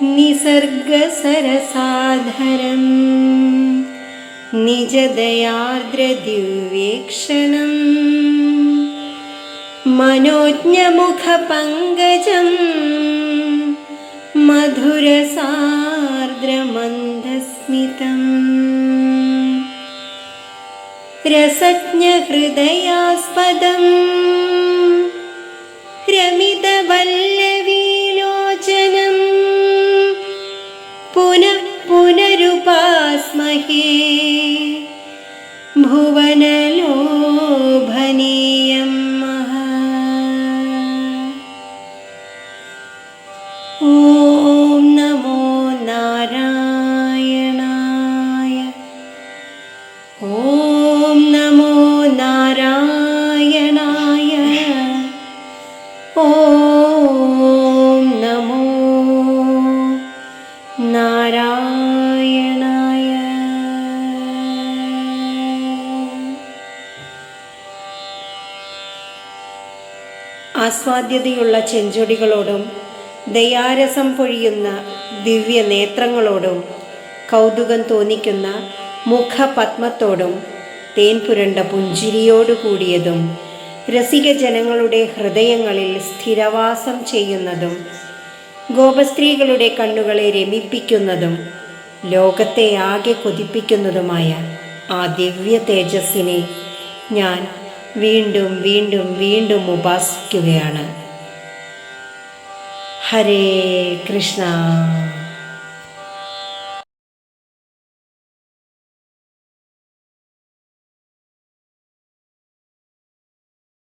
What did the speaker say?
നിസർഗസരസാധരം നിജദയാർദ്രദിവ്യേക്ഷണം മനോജ്ഞമുഖപങ്കജം മധുരസാർദ്രമന്ദസ്മിതം രസജ്ഞഹൃദയാസ്പദം രമിതവല്ലവീലോചനം പുനഃ പുനരുപാസ്മഹേ ഭുവനലോഭനീയം മഹാ. ഓം നമോ നാരായണായ. ഓം നമോ നാരായണായ. ഓം നമോ നാരായണായ. ആസ്വാദ്യതയുള്ള ചെഞ്ചൊടികളോടും ദയാരസം പൊഴിയുന്ന ദിവ്യ നേത്രങ്ങളോടും കൗതുകം തോന്നിക്കുന്ന മുഖപത്മത്തോടും തേൻ പുരണ്ട പുഞ്ചിരിയോടുകൂടിയതും രസിക ജനങ്ങളുടെ ഹൃദയങ്ങളിൽ സ്ഥിരവാസം ചെയ്യുന്നതും ഗോപസ്ത്രീകളുടെ കണ്ണുകളെ രമിപ്പിക്കുന്നതും ലോകത്തെ ആകെ കൊതിപ്പിക്കുന്നതുമായ ആ ദിവ്യ തേജസ്സിനെ ഞാൻ വീണ്ടും വീണ്ടും വീണ്ടും ഉപാസിക്കുകയാണ്. ഹരേ കൃഷ്ണ.